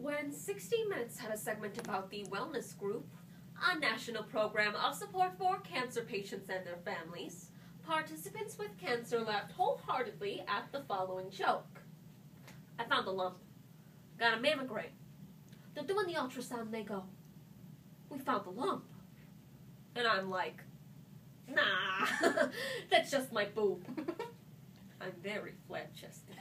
When 60 Minutes had a segment about the Wellness Group, a national program of support for cancer patients and their families, participants with cancer laughed wholeheartedly at the following joke. I found a lump. Got a mammogram. They're doing the ultrasound and they go, "We found the lump." And I'm like, "Nah, that's just my boob." I'm very flat-chested.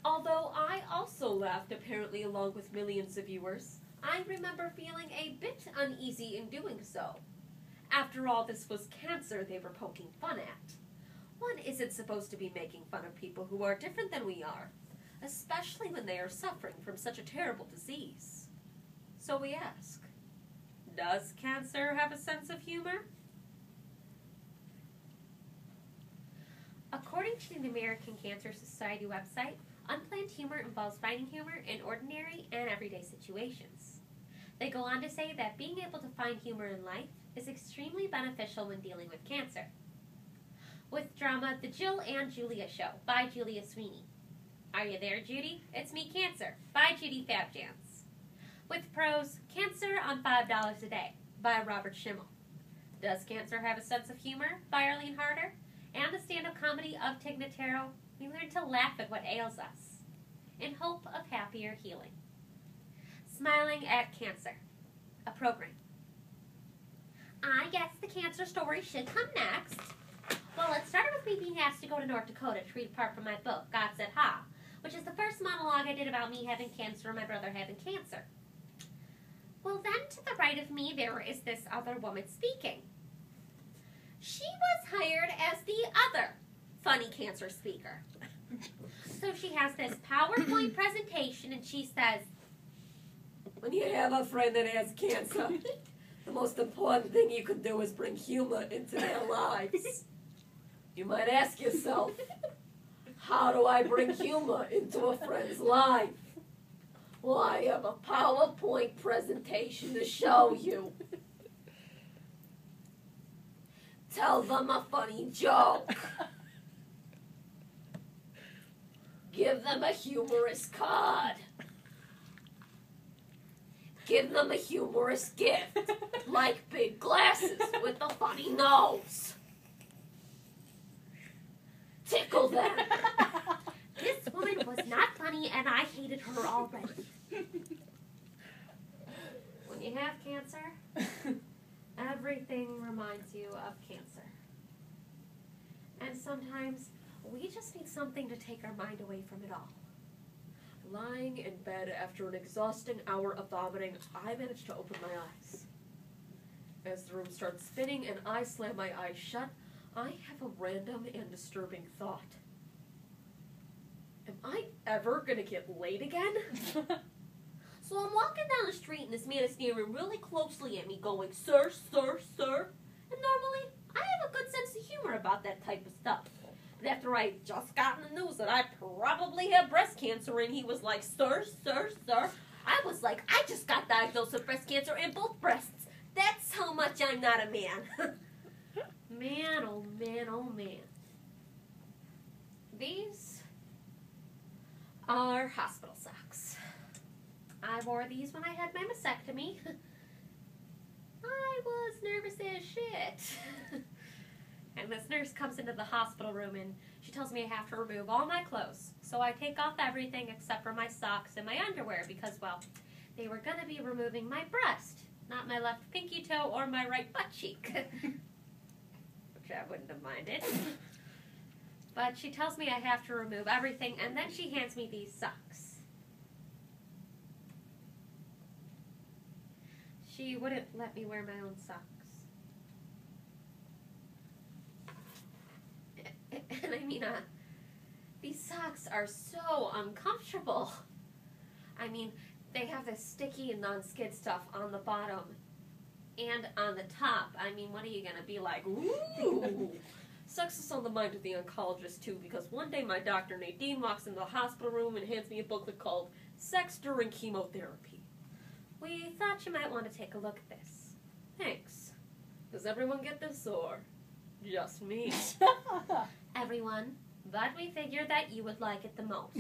Although I also laughed, apparently along with millions of viewers, I remember feeling a bit uneasy in doing so. After all, this was cancer they were poking fun at. One isn't supposed to be making fun of people who are different than we are, especially when they are suffering from such a terrible disease. So we ask, does cancer have a sense of humor? According to the American Cancer Society website, unplanned humor involves finding humor in ordinary and everyday situations. They go on to say that being able to find humor in life is extremely beneficial when dealing with cancer. With drama, The Jill and Julia Show by Julia Sweeney. Are you there, Judy? It's me, Cancer, by Judy Fabjans. With prose, Cancer on $5 a Day by Robert Schimmel. Does Cancer Have a Sense of Humor by Arlene Harder? And the stand-up comedy of Tig Notaro, we learn to laugh at what ails us, in hope of happier healing. Smiling at Cancer, a program. I guess the cancer story should come next. Well, it started with me being asked to go to North Dakota to read a part from my book, God Said Ha, which is the first monologue I did about me having cancer and my brother having cancer. Well, then to the right of me, there is this other woman speaking. She was hired as the other funny cancer speaker. So she has this PowerPoint presentation and she says, "When you have a friend that has cancer, the most important thing you can do is bring humor into their lives." You might ask yourself, how do I bring humor into a friend's life? Well, I have a PowerPoint presentation to show you. Tell them a funny joke. Give them a humorous card. Give them a humorous gift, like big glasses with a funny nose. Tickle them. This woman was not funny, and I hated her already. When you have cancer, everything reminds you of cancer. And sometimes we just need something to take our mind away from it all. Lying in bed after an exhausting hour of vomiting, I manage to open my eyes. As the room starts spinning and I slam my eyes shut, I have a random and disturbing thought. Am I ever gonna get laid again? So I'm walking down the street and this man is staring really closely at me going, "Sir, sir, sir." And normally, I have a good sense of humor about that type of stuff. But after I just got in the news that I probably have breast cancer and he was like, "Sir, sir, sir," I was like, I just got diagnosed with breast cancer in both breasts. That's how much I'm not a man. Man, oh man, oh man. These are hospital socks. I wore these when I had my mastectomy. I was nervous as shit. And this nurse comes into the hospital room and she tells me I have to remove all my clothes. So I take off everything except for my socks and my underwear because, well, they were going to be removing my breast, not my left pinky toe or my right butt cheek. Which I wouldn't have minded. But she tells me I have to remove everything and then she hands me these socks. She wouldn't let me wear my own socks. And I mean, these socks are so uncomfortable. I mean, they have this sticky and non-skid stuff on the bottom and on the top. I mean, what are you going to be like? Ooh! Sex is on the mind of the oncologist, too, because one day my doctor, Nadine, walks into the hospital room and hands me a booklet called Sex During Chemotherapy. We thought you might want to take a look at this. Thanks. Does everyone get this, or just me? Everyone, but we figured that you would like it the most.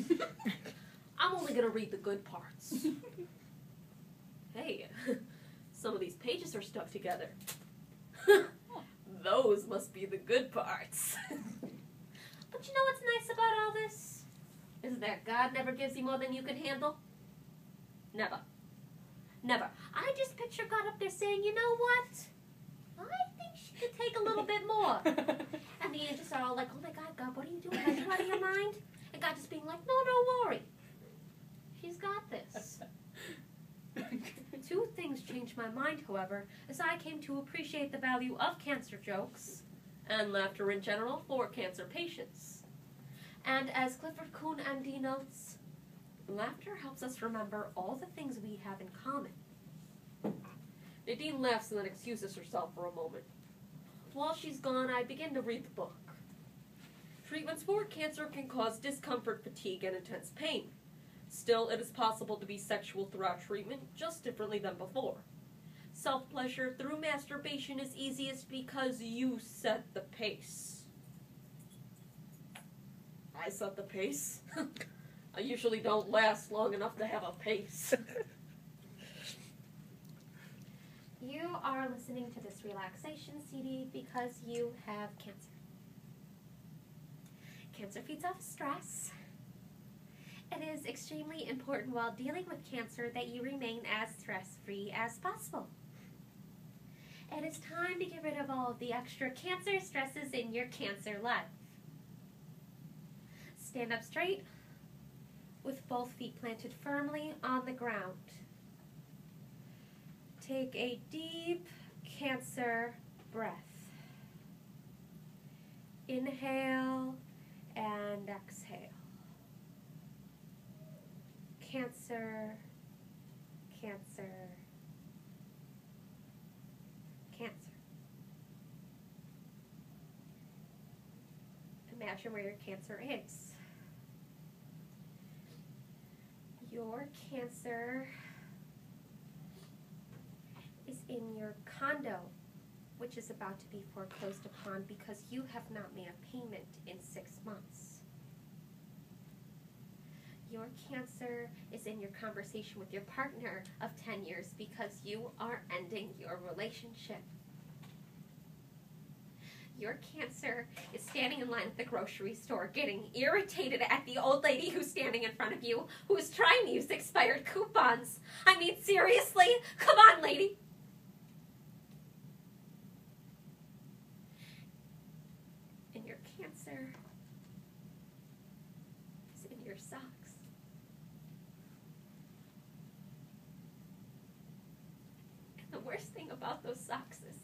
I'm only gonna read the good parts. Hey, some of these pages are stuck together. Those must be the good parts. But you know what's nice about all this? Is that God never gives you more than you can handle. Never. Never. I just picture God up there saying, you know what? I think she could take a little bit more. And the angels are all like, oh my God, God, what are you doing? Are you out of your mind? And God just being like, no, don't worry. She's got this. Two things changed my mind, however, as I came to appreciate the value of cancer jokes And laughter in general for cancer patients. and as Clifford Kuhn MD notes, laughter helps us remember all the things we have in common. Nadine laughs and then excuses herself for a moment. While she's gone, I begin to read the book. Treatments for cancer can cause discomfort, fatigue, and intense pain. Still, it is possible to be sexual throughout treatment, just differently than before. Self-pleasure through masturbation is easiest because you set the pace. I set the pace? I usually don't last long enough to have a pace. You are listening to this relaxation CD because you have cancer. Cancer feeds off stress. It is extremely important while dealing with cancer that you remain as stress-free as possible. It is time to get rid of all of the extra cancer stresses in your cancer life. Stand up straight with both feet planted firmly on the ground. Take a deep cancer breath. Inhale and exhale. Cancer, cancer, cancer. Imagine where your cancer is. Your cancer is in your condo, which is about to be foreclosed upon because you have not made a payment in 6 months. Your cancer is in your conversation with your partner of 10 years because you are ending your relationship. Your cancer is standing in line at the grocery store getting irritated at the old lady who's standing in front of you who is trying to use expired coupons. I mean, seriously? Come on, lady. And your cancer is in your socks. And the worst thing about those socks is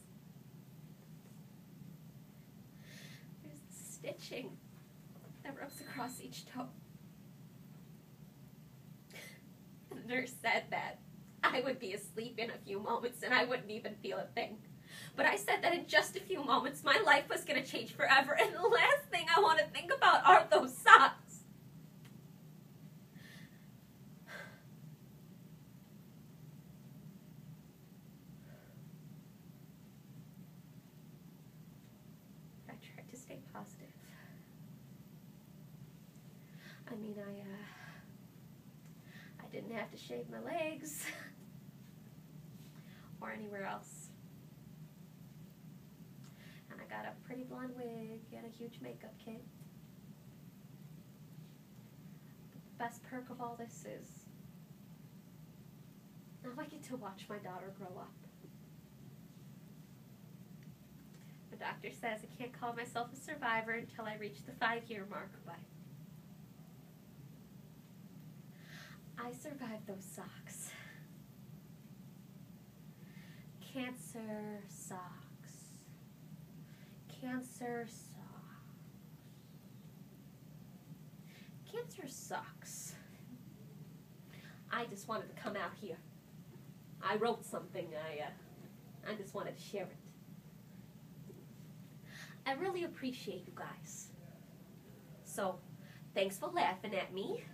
stitching that rubs across each toe. The nurse said that I would be asleep in a few moments and I wouldn't even feel a thing. But I said that in just a few moments my life was going to change forever, and the last thing I want to think about are those socks. I tried to stay positive. I mean, I didn't have to shave my legs or anywhere else. And I got a pretty blonde wig and a huge makeup kit. The best perk of all this is now I get to watch my daughter grow up. The doctor says I can't call myself a survivor until I reach the 5-year mark, but I survived those socks. Cancer socks. Cancer socks. Cancer sucks. I just wanted to come out here. I wrote something. I just wanted to share it. I really appreciate you guys. So, thanks for laughing at me.